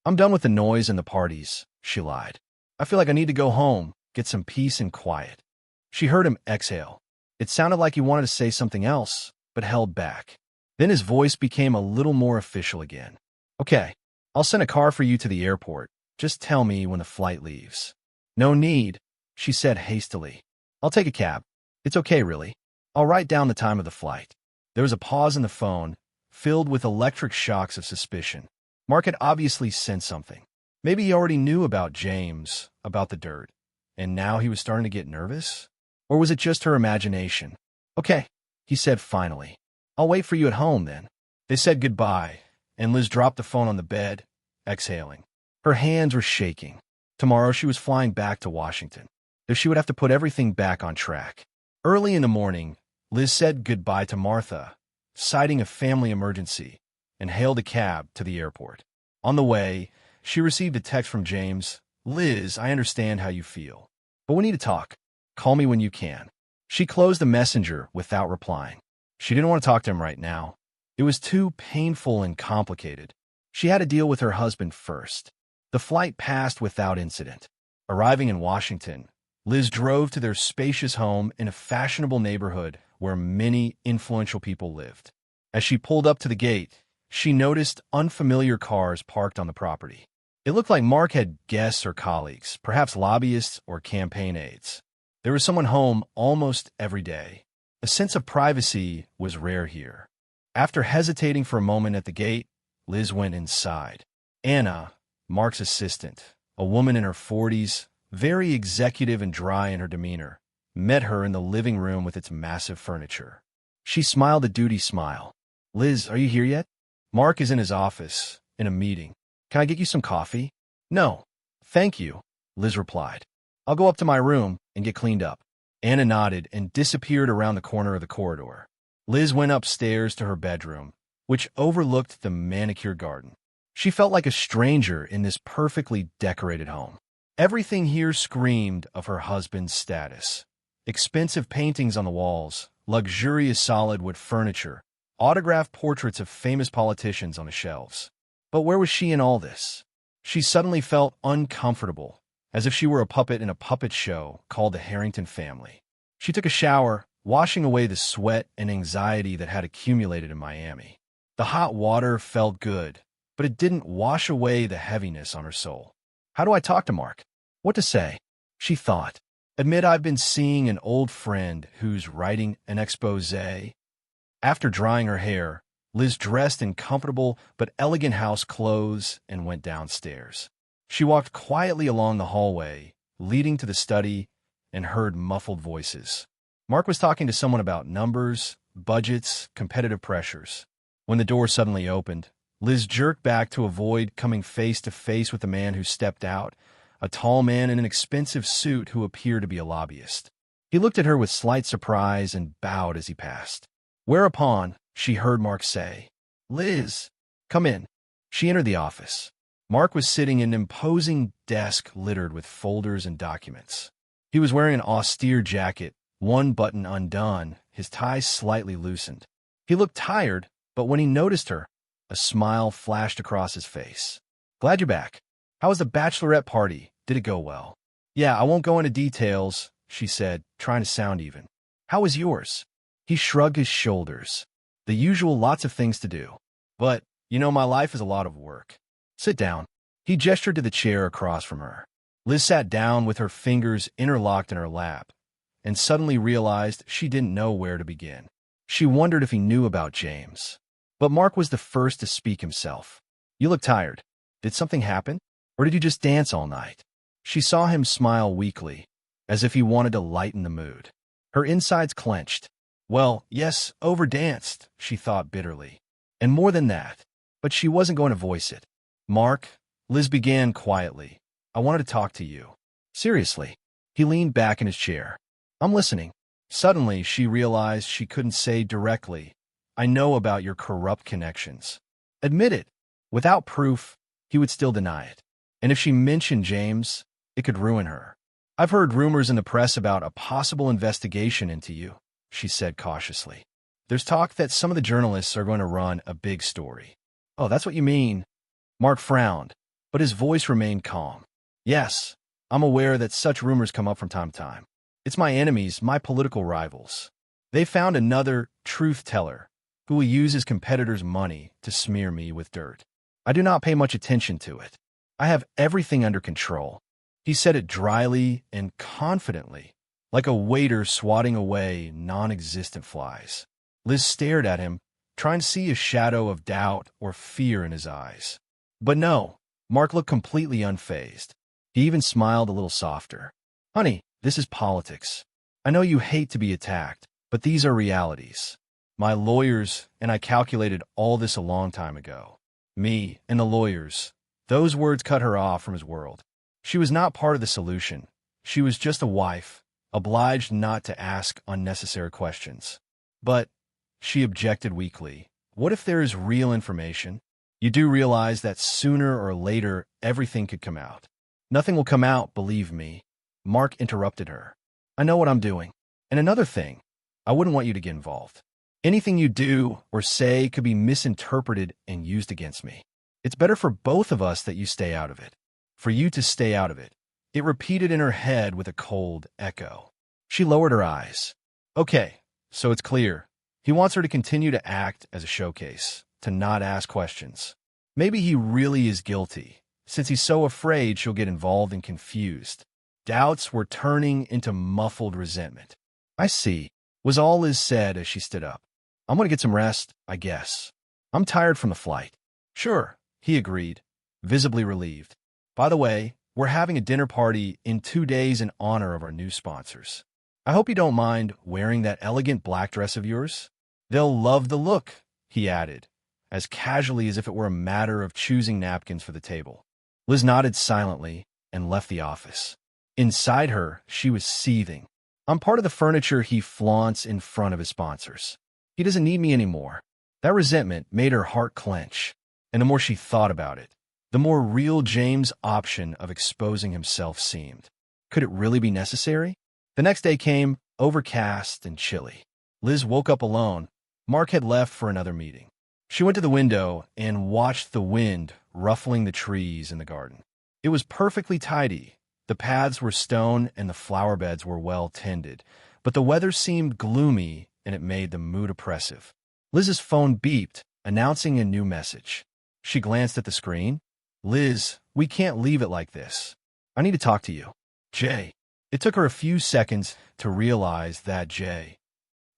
I'm done with the noise and the parties," she lied. "I feel like I need to go home, get some peace and quiet." She heard him exhale. It sounded like he wanted to say something else, but held back. Then his voice became a little more official again. "Okay, I'll send a car for you to the airport. Just tell me when the flight leaves." "No need," she said hastily. "I'll take a cab. It's okay, really. I'll write down the time of the flight." There was a pause in the phone, filled with electric shocks of suspicion. Mark had obviously sensed something. Maybe he already knew about James, about the dirt, and now he was starting to get nervous? Or was it just her imagination? Okay, he said finally. I'll wait for you at home then. They said goodbye, and Liz dropped the phone on the bed, exhaling. Her hands were shaking. Tomorrow she was flying back to Washington, though she would have to put everything back on track. Early in the morning, Liz said goodbye to Martha, citing a family emergency, and hailed a cab to the airport. On the way, she received a text from James. Liz, I understand how you feel, but we need to talk. Call me when you can. She closed the messenger without replying. She didn't want to talk to him right now. It was too painful and complicated. She had to deal with her husband first. The flight passed without incident. Arriving in Washington, Liz drove to their spacious home in a fashionable neighborhood where many influential people lived. As she pulled up to the gate, she noticed unfamiliar cars parked on the property. It looked like Mark had guests or colleagues, perhaps lobbyists or campaign aides. There was someone home almost every day. A sense of privacy was rare here. After hesitating for a moment at the gate, Liz went inside. Anna, Mark's assistant, a woman in her 40s, very executive and dry in her demeanor, met her in the living room with its massive furniture. She smiled a duty smile. Liz, are you here yet? Mark is in his office, in a meeting. Can I get you some coffee? No, thank you, Liz replied. I'll go up to my room and get cleaned up. Anna nodded and disappeared around the corner of the corridor. Liz went upstairs to her bedroom, which overlooked the manicured garden. She felt like a stranger in this perfectly decorated home. Everything here screamed of her husband's status. Expensive paintings on the walls, luxurious solid wood furniture, autographed portraits of famous politicians on the shelves. But where was she in all this? She suddenly felt uncomfortable, as if she were a puppet in a puppet show called the Harrington Family. She took a shower, washing away the sweat and anxiety that had accumulated in Miami. The hot water felt good, but it didn't wash away the heaviness on her soul. How do I talk to Mark? What to say? She thought. Admit I've been seeing an old friend who's writing an exposé. After drying her hair, Liz dressed in comfortable but elegant house clothes and went downstairs. She walked quietly along the hallway, leading to the study, and heard muffled voices. Mark was talking to someone about numbers, budgets, competitive pressures. When the door suddenly opened, Liz jerked back to avoid coming face to face with the man who stepped out, a tall man in an expensive suit who appeared to be a lobbyist. He looked at her with slight surprise and bowed as he passed. Whereupon, she heard Mark say, Liz, come in. She entered the office. Mark was sitting at an imposing desk littered with folders and documents. He was wearing an austere jacket, one button undone, his tie slightly loosened. He looked tired, but when he noticed her, a smile flashed across his face. Glad you're back. How was the Bachelorette party? Did it go well? Yeah, I won't go into details, she said, trying to sound even. How was yours? He shrugged his shoulders. The usual, lots of things to do. But, my life is a lot of work. Sit down. He gestured to the chair across from her. Liz sat down with her fingers interlocked in her lap, and suddenly realized she didn't know where to begin. She wondered if he knew about James. But Mark was the first to speak himself. You look tired. Did something happen? Or did you just dance all night? She saw him smile weakly, as if he wanted to lighten the mood. Her insides clenched. Well, yes, overdanced, she thought bitterly. And more than that. But she wasn't going to voice it. Mark, Liz began quietly. I wanted to talk to you. Seriously. He leaned back in his chair. I'm listening. Suddenly, she realized she couldn't say directly, I know about your corrupt connections. Admit it. Without proof, he would still deny it. And if she mentioned James, it could ruin her. I've heard rumors in the press about a possible investigation into you, she said cautiously. There's talk that some of the journalists are going to run a big story. Oh, that's what you mean? Mark frowned, but his voice remained calm. Yes, I'm aware that such rumors come up from time to time. It's my enemies, my political rivals. They found another truth-teller who will use his competitor's money to smear me with dirt. I do not pay much attention to it. I have everything under control. He said it dryly and confidently, like a waiter swatting away non-existent flies. Liz stared at him, trying to see a shadow of doubt or fear in his eyes. But no, Mark looked completely unfazed. He even smiled a little softer. Honey, this is politics. I know you hate to be attacked, but these are realities. My lawyers and I calculated all this a long time ago. Me and the lawyers. Those words cut her off from his world. She was not part of the solution. She was just a wife, obliged not to ask unnecessary questions. But, she objected weakly, what if there is real information? You do realize that sooner or later everything could come out. Nothing will come out, believe me. Mark interrupted her. I know what I'm doing. And another thing, I wouldn't want you to get involved. Anything you do or say could be misinterpreted and used against me. It's better for both of us that you stay out of it. For you to stay out of it. It repeated in her head with a cold echo. She lowered her eyes. Okay, so it's clear. He wants her to continue to act as a showcase, to not ask questions. Maybe he really is guilty, since he's so afraid she'll get involved and confused. Doubts were turning into muffled resentment. I see, was all Liz said as she stood up. I'm going to get some rest, I guess. I'm tired from the flight. Sure, he agreed, visibly relieved. By the way, we're having a dinner party in 2 days in honor of our new sponsors. I hope you don't mind wearing that elegant black dress of yours. They'll love the look, he added, as casually as if it were a matter of choosing napkins for the table. Liz nodded silently and left the office. Inside her, she was seething. I'm part of the furniture he flaunts in front of his sponsors. He doesn't need me anymore. That resentment made her heart clench, and the more she thought about it, the more real James' option of exposing himself seemed. Could it really be necessary? The next day came, overcast and chilly. Liz woke up alone. Mark had left for another meeting. She went to the window and watched the wind ruffling the trees in the garden. It was perfectly tidy. The paths were stone and the flower beds were well tended, but the weather seemed gloomy and it made the mood oppressive. Liz's phone beeped, announcing a new message. She glanced at the screen. Liz, we can't leave it like this. I need to talk to you. Jay. It took her a few seconds to realize that Jay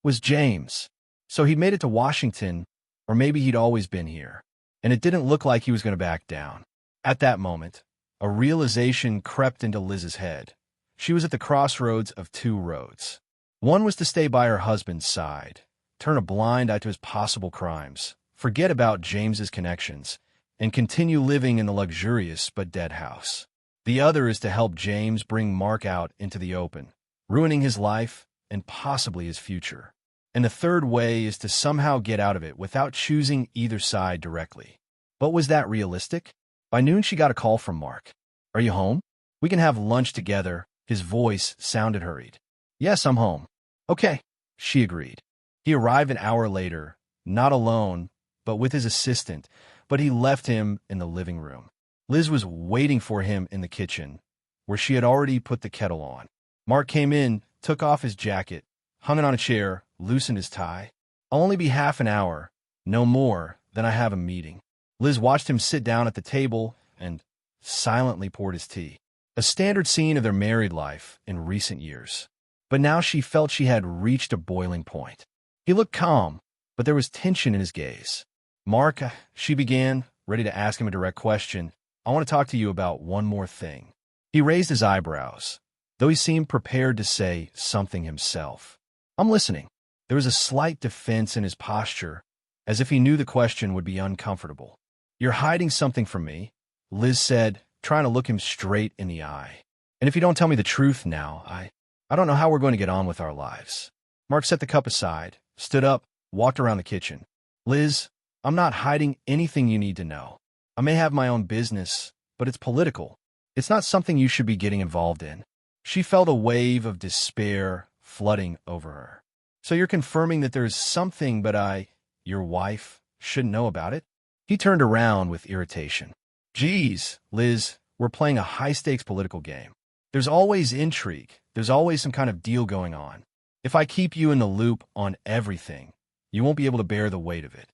was James. So he'd made it to Washington, or maybe he'd always been here, and it didn't look like he was going to back down. At that moment, a realization crept into Liz's head. She was at the crossroads of two roads. One was to stay by her husband's side, turn a blind eye to his possible crimes, forget about James's connections, and continue living in the luxurious but dead house. The other is to help James bring Mark out into the open, ruining his life and possibly his future. And the third way is to somehow get out of it without choosing either side directly. But was that realistic? By noon, she got a call from Mark. Are you home? We can have lunch together. His voice sounded hurried. Yes, I'm home. Okay, she agreed. He arrived an hour later, not alone, but with his assistant, but he left him in the living room. Liz was waiting for him in the kitchen, where she had already put the kettle on. Mark came in, took off his jacket, hung it on a chair, loosened his tie. I'll only be half an hour, no more, then I have a meeting. Liz watched him sit down at the table and silently poured his tea. A standard scene of their married life in recent years. But now she felt she had reached a boiling point. He looked calm, but there was tension in his gaze. Mark, she began, ready to ask him a direct question. I want to talk to you about one more thing. He raised his eyebrows, though he seemed prepared to say something himself. I'm listening. There was a slight defense in his posture, as if he knew the question would be uncomfortable. You're hiding something from me, Liz said, trying to look him straight in the eye. And if you don't tell me the truth now, I don't know how we're going to get on with our lives. Mark set the cup aside, stood up, walked around the kitchen. Liz, I'm not hiding anything you need to know. I may have my own business, but it's political. It's not something you should be getting involved in. She felt a wave of despair flooding over her. So you're confirming that there's something, but your wife, shouldn't know about it? He turned around with irritation. Geez, Liz, we're playing a high-stakes political game. There's always intrigue. There's always some kind of deal going on. If I keep you in the loop on everything, you won't be able to bear the weight of it.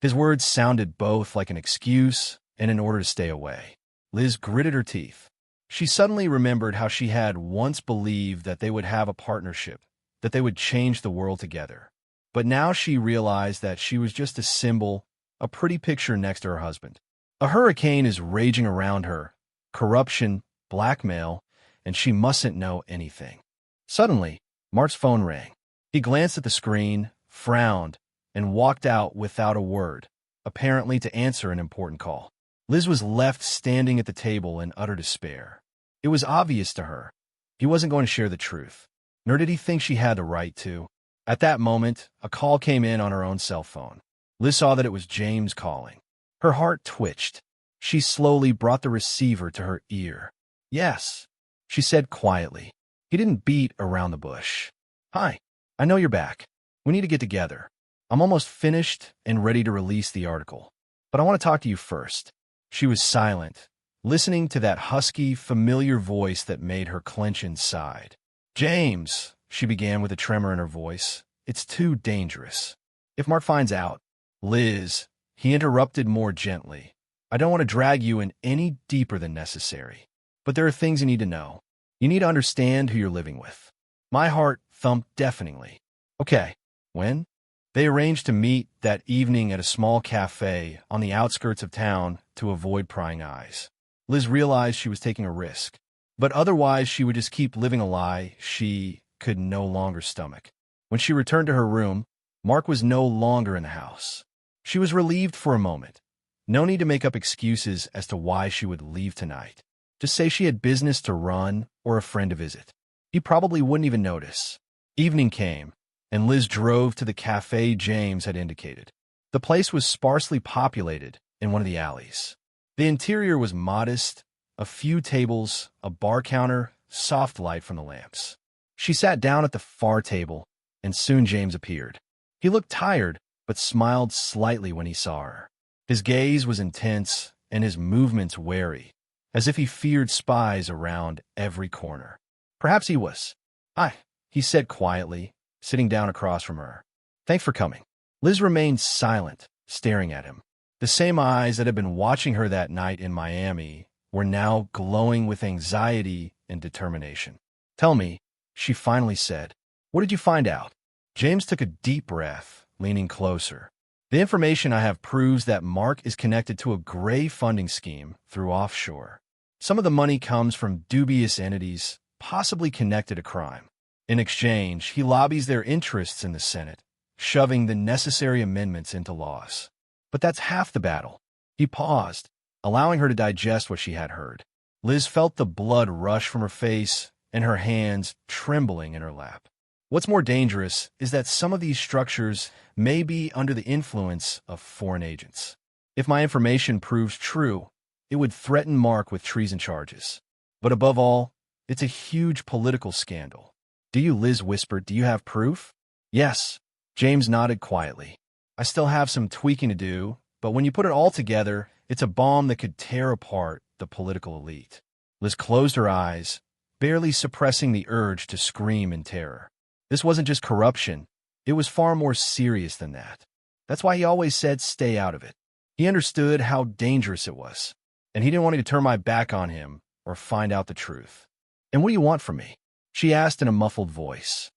His words sounded both like an excuse and an order to stay away. Liz gritted her teeth. She suddenly remembered how she had once believed that they would have a partnership, that they would change the world together. But now she realized that she was just a symbol, a pretty picture next to her husband. A hurricane is raging around her, corruption, blackmail, and she mustn't know anything. Suddenly, Mark's phone rang. He glanced at the screen, frowned, and walked out without a word, apparently to answer an important call. Liz was left standing at the table in utter despair. It was obvious to her. He wasn't going to share the truth, nor did he think she had the right to. At that moment, a call came in on her own cell phone. Liz saw that it was James calling. Her heart twitched. She slowly brought the receiver to her ear. "Yes," she said quietly. He didn't beat around the bush. "Hi, I know you're back. We need to get together. I'm almost finished and ready to release the article. But I want to talk to you first." She was silent, listening to that husky, familiar voice that made her clench inside. "James," she began with a tremor in her voice, "it's too dangerous. If Mark finds out—" "Liz," he interrupted more gently, "I don't want to drag you in any deeper than necessary. But there are things you need to know. You need to understand who you're living with." My heart thumped deafeningly. "Okay, when?" They arranged to meet that evening at a small cafe on the outskirts of town to avoid prying eyes. Liz realized she was taking a risk, but otherwise she would just keep living a lie she could no longer stomach. When she returned to her room, Mark was no longer in the house. She was relieved for a moment. No need to make up excuses as to why she would leave tonight. Just say she had business to run or a friend to visit. He probably wouldn't even notice. Evening came, and Liz drove to the cafe James had indicated. The place was sparsely populated in one of the alleys. The interior was modest, a few tables, a bar counter, soft light from the lamps. She sat down at the far table, and soon James appeared. He looked tired, but smiled slightly when he saw her. His gaze was intense, and his movements wary, as if he feared spies around every corner. Perhaps he was. "Hi," he said quietly, sitting down across from her. "Thanks for coming." Liz remained silent, staring at him. The same eyes that had been watching her that night in Miami were now glowing with anxiety and determination. "Tell me," she finally said, "what did you find out?" James took a deep breath, leaning closer. "The information I have proves that Mark is connected to a gray funding scheme through offshore. Some of the money comes from dubious entities, possibly connected to crime. In exchange, he lobbies their interests in the Senate, shoving the necessary amendments into laws. But that's half the battle." He paused, allowing her to digest what she had heard. Liz felt the blood rush from her face and her hands trembling in her lap. What's more dangerous is that some of these structures may be under the influence of foreign agents. If my information proves true, it would threaten Mark with treason charges. But above all, it's a huge political scandal. "Do you," Liz whispered, "do you have proof?" "Yes," James nodded quietly. "I still have some tweaking to do, but when you put it all together, it's a bomb that could tear apart the political elite." Liz closed her eyes, barely suppressing the urge to scream in terror. This wasn't just corruption. It was far more serious than that. That's why he always said stay out of it. He understood how dangerous it was, and he didn't want me to turn my back on him or find out the truth. "And what do you want from me?" she asked in a muffled voice.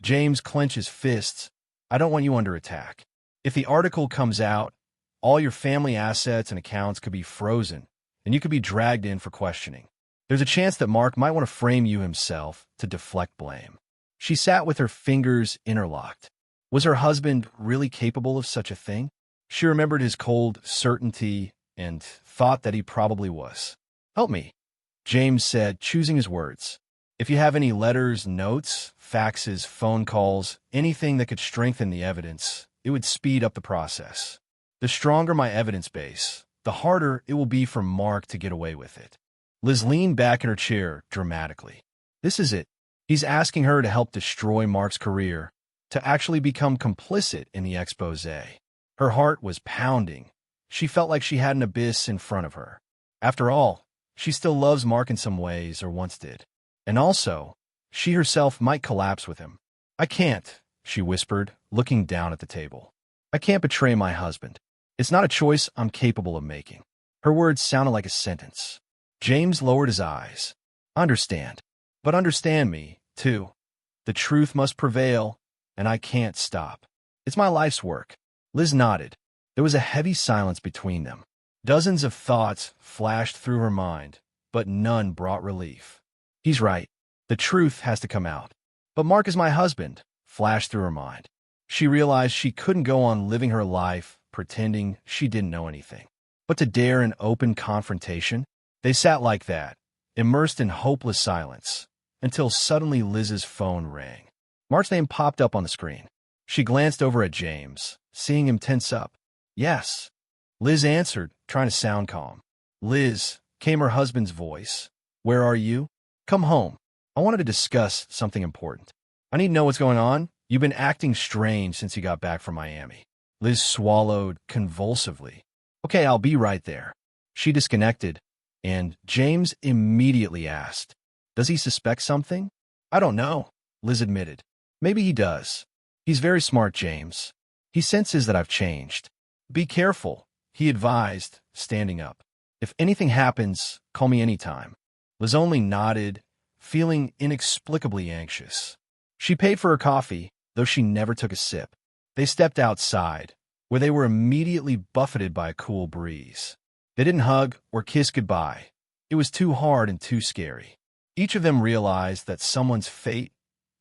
James clenched his fists. "I don't want you under attack. If the article comes out, all your family assets and accounts could be frozen, and you could be dragged in for questioning. There's a chance that Mark might want to frame you himself to deflect blame." She sat with her fingers interlocked. Was her husband really capable of such a thing? She remembered his cold certainty and thought that he probably was. "Help me," James said, choosing his words. "If you have any letters, notes, faxes, phone calls, anything that could strengthen the evidence, it would speed up the process. The stronger my evidence base, the harder it will be for Mark to get away with it." Liz leaned back in her chair dramatically. This is it. He's asking her to help destroy Mark's career, to actually become complicit in the exposé. Her heart was pounding. She felt like she had an abyss in front of her. After all, she still loves Mark in some ways, or once did. And also, she herself might collapse with him. "I can't," she whispered, looking down at the table. "I can't betray my husband. It's not a choice I'm capable of making." Her words sounded like a sentence. James lowered his eyes. "Understand. But understand me, too. The truth must prevail, and I can't stop. It's my life's work. Liz nodded. There was a heavy silence between them. Dozens of thoughts flashed through her mind, but none brought relief. He's right. The truth has to come out. But Mark is my husband, flashed through her mind. She realized she couldn't go on living her life pretending she didn't know anything. But to dare an open confrontation? They sat like that, immersed in hopeless silence, until suddenly Liz's phone rang. Mark's name popped up on the screen. She glanced over at James, seeing him tense up. Yes. Liz answered, trying to sound calm. Liz, came her husband's voice. Where are you? Come home. I wanted to discuss something important. I need to know what's going on. You've been acting strange since you got back from Miami. Liz swallowed convulsively. Okay, I'll be right there. She disconnected, and James immediately asked, Does he suspect something? I don't know, Liz admitted. Maybe he does. He's very smart, James. He senses that I've changed. Be careful, he advised, standing up. If anything happens, call me anytime. Liz only nodded, feeling inexplicably anxious. She paid for her coffee, though she never took a sip. They stepped outside, where they were immediately buffeted by a cool breeze. They didn't hug or kiss goodbye. It was too hard and too scary. Each of them realized that someone's fate,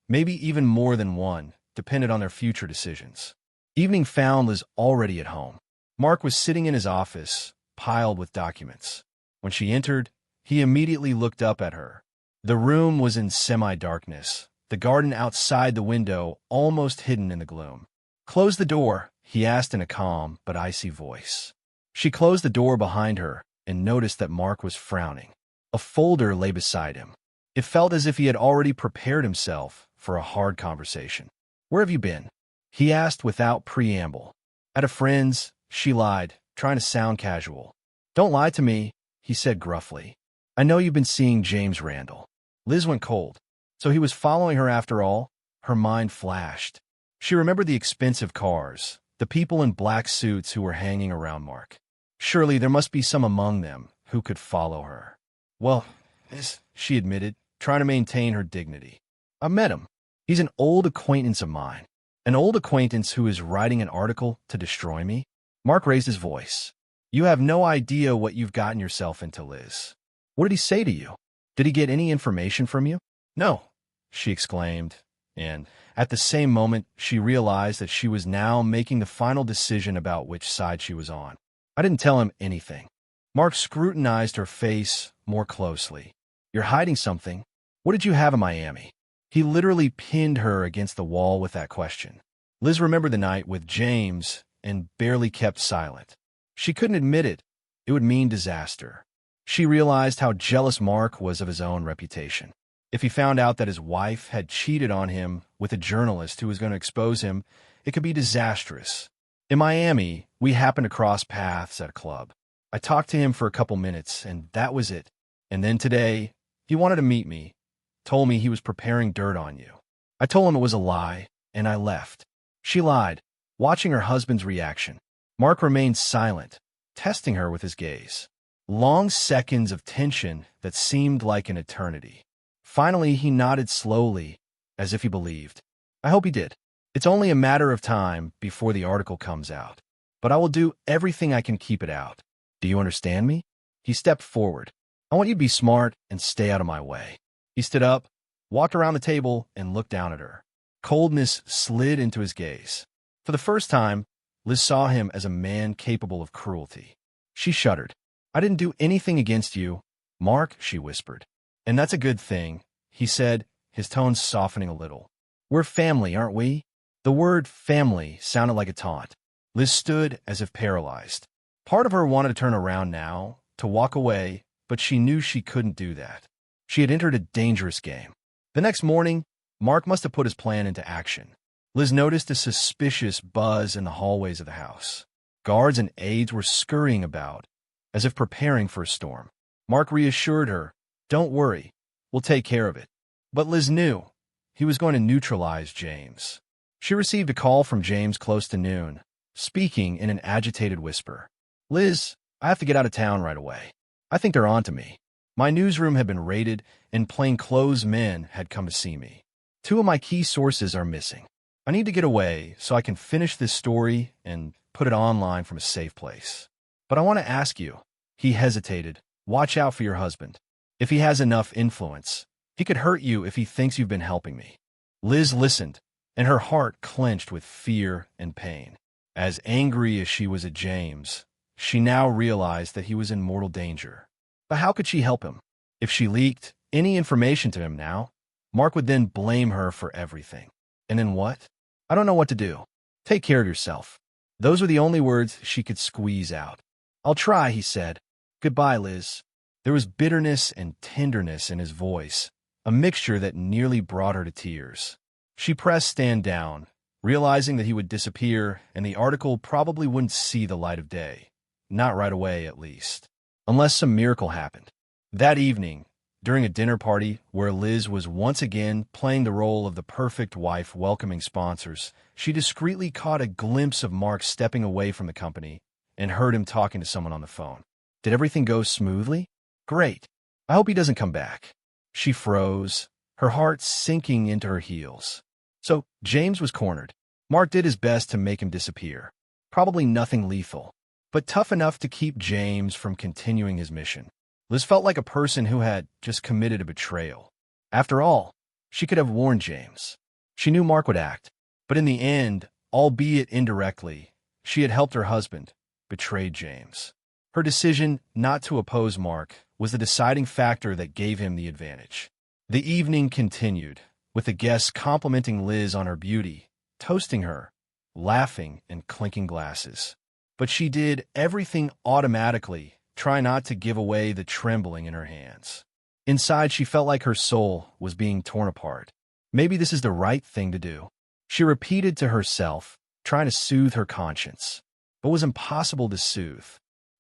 maybe even more than one, depended on their future decisions. Evening found Liz already at home. Mark was sitting in his office, piled with documents. When she entered, he immediately looked up at her. The room was in semi-darkness, the garden outside the window almost hidden in the gloom. Close the door, he asked in a calm but icy voice. She closed the door behind her and noticed that Mark was frowning. A folder lay beside him. It felt as if he had already prepared himself for a hard conversation. Where have you been? He asked without preamble. At a friend's, she lied, trying to sound casual. Don't lie to me, he said gruffly. I know you've been seeing James Randall. Liz went cold. So he was following her after all? Her mind flashed. She remembered the expensive cars, the people in black suits who were hanging around Mark. Surely there must be some among them who could follow her. Well, she admitted, trying to maintain her dignity. I met him. He's an old acquaintance of mine. An old acquaintance who is writing an article to destroy me? Mark raised his voice. You have no idea what you've gotten yourself into, Liz. What did he say to you? Did he get any information from you? No, she exclaimed, and at the same moment she realized that she was now making the final decision about which side she was on. I didn't tell him anything. Mark scrutinized her face more closely. You're hiding something. What did you have in Miami? He literally pinned her against the wall with that question. Liz remembered the night with James and barely kept silent. She couldn't admit it. It would mean disaster. She realized how jealous Mark was of his own reputation. If he found out that his wife had cheated on him with a journalist who was going to expose him, it could be disastrous. In Miami, we happened to cross paths at a club. I talked to him for a couple minutes, and that was it. And then today, he wanted to meet me, told me he was preparing dirt on you. I told him it was a lie, and I left. She lied, watching her husband's reaction. Mark remained silent, testing her with his gaze. Long seconds of tension that seemed like an eternity. Finally, he nodded slowly, as if he believed. I hope he did. It's only a matter of time before the article comes out. But I will do everything I can keep it out. Do you understand me? He stepped forward. I want you to be smart and stay out of my way. He stood up, walked around the table, and looked down at her. Coldness slid into his gaze. For the first time, Liz saw him as a man capable of cruelty. She shuddered. I didn't do anything against you, Mark, she whispered. And that's a good thing, he said, his tone softening a little. We're family, aren't we? The word family sounded like a taunt. Liz stood as if paralyzed. Part of her wanted to turn around now, to walk away, but she knew she couldn't do that. She had entered a dangerous game. The next morning, Mark must have put his plan into action. Liz noticed a suspicious buzz in the hallways of the house. Guards and aides were scurrying about, as if preparing for a storm. Mark reassured her, Don't worry, we'll take care of it. But Liz knew he was going to neutralize James. She received a call from James close to noon, speaking in an agitated whisper. Liz, I have to get out of town right away. I think they're on to me. My newsroom had been raided, and plainclothes men had come to see me. 2 of my key sources are missing. I need to get away so I can finish this story and put it online from a safe place. But I want to ask you." He hesitated. "Watch out for your husband. If he has enough influence, he could hurt you if he thinks you've been helping me." Liz listened, and her heart clenched with fear and pain. As angry as she was at James, she now realized that he was in mortal danger. But how could she help him? If she leaked any information to him now, Mark would then blame her for everything. And then what? "I don't know what to do. Take care of yourself." Those were the only words she could squeeze out. "I'll try," he said. "Goodbye, Liz." There was bitterness and tenderness in his voice, a mixture that nearly brought her to tears. She pressed stand down, realizing that he would disappear and the article probably wouldn't see the light of day. Not right away, at least. Unless some miracle happened. That evening, during a dinner party where Liz was once again playing the role of the perfect wife welcoming sponsors, she discreetly caught a glimpse of Mark stepping away from the company and heard him talking to someone on the phone. Did everything go smoothly? Great. I hope he doesn't come back. She froze, her heart sinking into her heels. So James was cornered. Mark did his best to make him disappear. Probably nothing lethal, but tough enough to keep James from continuing his mission. Liz felt like a person who had just committed a betrayal. After all, she could have warned James. She knew Mark would act, but in the end, albeit indirectly, she had helped her husband, betrayed James. Her decision not to oppose Mark was the deciding factor that gave him the advantage. The evening continued, with the guests complimenting Liz on her beauty, toasting her, laughing and clinking glasses. But she did everything automatically, trying not to give away the trembling in her hands. Inside, she felt like her soul was being torn apart. Maybe this is the right thing to do. She repeated to herself, trying to soothe her conscience, but was impossible to soothe.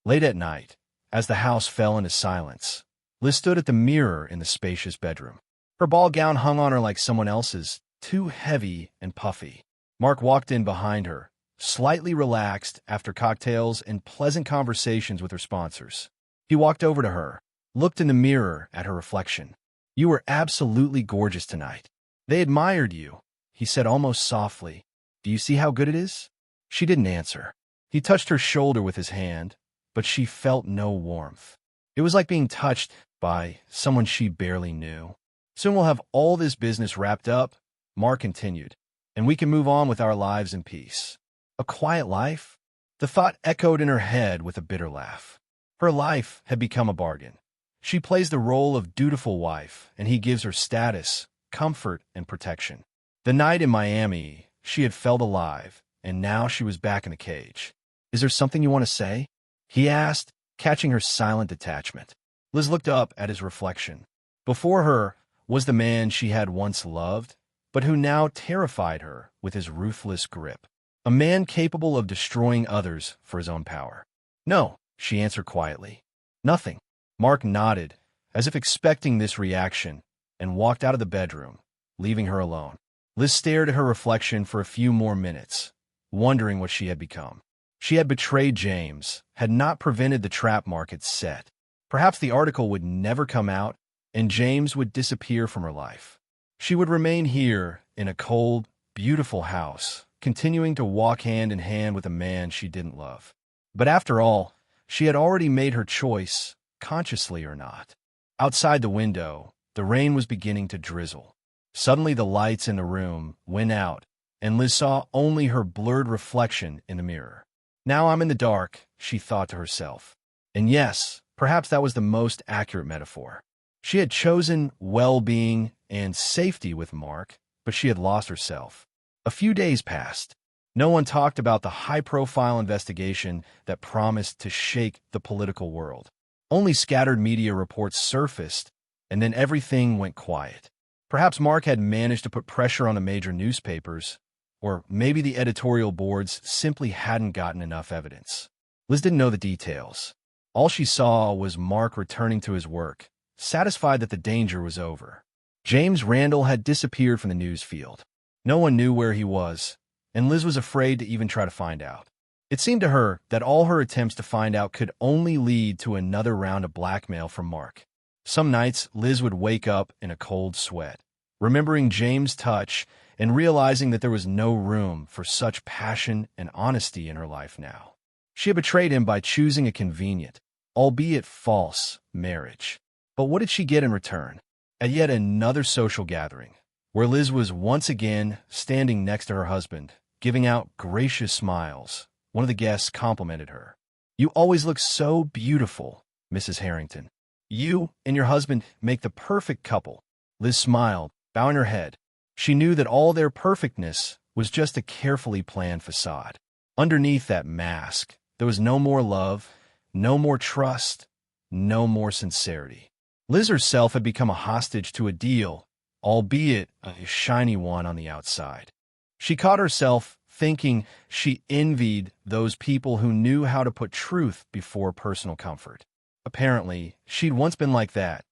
Late at night, as the house fell into silence, Liz stood at the mirror in the spacious bedroom. Her ball gown hung on her like someone else's, too heavy and puffy. Mark walked in behind her, slightly relaxed after cocktails and pleasant conversations with her sponsors. He walked over to her, looked in the mirror at her reflection. "You were absolutely gorgeous tonight. They admired you," he said almost softly. "Do you see how good it is?" She didn't answer. He touched her shoulder with his hand, but she felt no warmth. It was like being touched by someone she barely knew. "Soon we'll have all this business wrapped up," Mark continued, "and we can move on with our lives in peace." A quiet life? The thought echoed in her head with a bitter laugh. Her life had become a bargain. She plays the role of dutiful wife, and he gives her status, comfort, and protection. The night in Miami, she had felt alive, and now she was back in a cage. "Is there something you want to say?" he asked, catching her silent detachment. Liz looked up at his reflection. Before her was the man she had once loved, but who now terrified her with his ruthless grip. A man capable of destroying others for his own power. "No," she answered quietly. "Nothing." Mark nodded, as if expecting this reaction, and walked out of the bedroom, leaving her alone. Liz stared at her reflection for a few more minutes, wondering what she had become. She had betrayed James, had not prevented the trap Mark had set. Perhaps the article would never come out, and James would disappear from her life. She would remain here in a cold, beautiful house, continuing to walk hand in hand with a man she didn't love. But after all, she had already made her choice, consciously or not. Outside the window, the rain was beginning to drizzle. Suddenly the lights in the room went out, and Liz saw only her blurred reflection in the mirror. "Now I'm in the dark," she thought to herself. And yes, perhaps that was the most accurate metaphor. She had chosen well-being and safety with Mark, but she had lost herself. A few days passed. No one talked about the high-profile investigation that promised to shake the political world. Only scattered media reports surfaced, and then everything went quiet. Perhaps Mark had managed to put pressure on the major newspapers, or maybe the editorial boards simply hadn't gotten enough evidence. Liz didn't know the details. All she saw was Mark returning to his work, satisfied that the danger was over. James Randall had disappeared from the news field. No one knew where he was, and Liz was afraid to even try to find out. It seemed to her that all her attempts to find out could only lead to another round of blackmail from Mark. Some nights, Liz would wake up in a cold sweat, remembering James' touch and realizing that there was no room for such passion and honesty in her life now. She had betrayed him by choosing a convenient, albeit false, marriage. But what did she get in return? At yet another social gathering, where Liz was once again standing next to her husband, giving out gracious smiles, one of the guests complimented her. "You always look so beautiful, Mrs. Harrington. You and your husband make the perfect couple." Liz smiled, bowing her head. She knew that all their perfectness was just a carefully planned facade. Underneath that mask, there was no more love, no more trust, no more sincerity. Liz herself had become a hostage to a deal, albeit a shiny one on the outside. She caught herself thinking she envied those people who knew how to put truth before personal comfort. Apparently, she'd once been like that,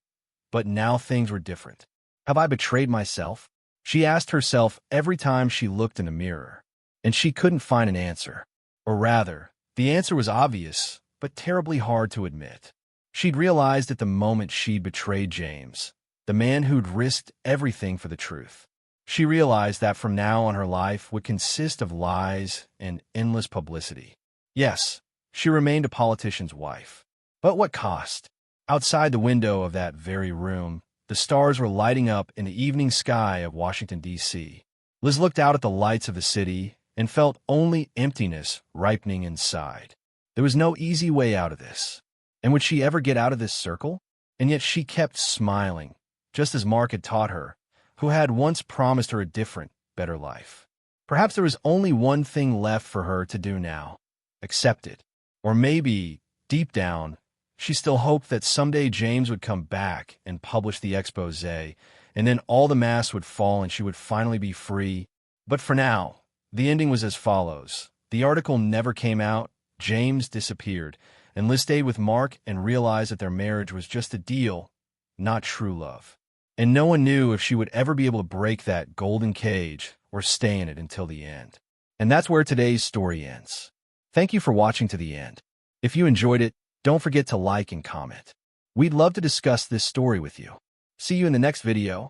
but now things were different. Have I betrayed myself? She asked herself every time she looked in the mirror, and she couldn't find an answer. Or rather, the answer was obvious, but terribly hard to admit. She'd realized at the moment she'd betrayed James, the man who'd risked everything for the truth. She realized that from now on her life would consist of lies and endless publicity. Yes, she remained a politician's wife. But what cost? Outside the window of that very room, the stars were lighting up in the evening sky of Washington, D.C. Liz looked out at the lights of the city and felt only emptiness ripening inside. There was no easy way out of this. And would she ever get out of this circle? And yet she kept smiling, just as Mark had taught her, who had once promised her a different, better life. Perhaps there was only one thing left for her to do now: accept it. Or maybe, deep down, she still hoped that someday James would come back and publish the exposé, and then all the masks would fall and she would finally be free. But for now, the ending was as follows. The article never came out, James disappeared, and Liz stayed with Mark and realized that their marriage was just a deal, not true love. And no one knew if she would ever be able to break that golden cage or stay in it until the end. And that's where today's story ends. Thank you for watching to the end. If you enjoyed it, don't forget to like and comment. We'd love to discuss this story with you. See you in the next video.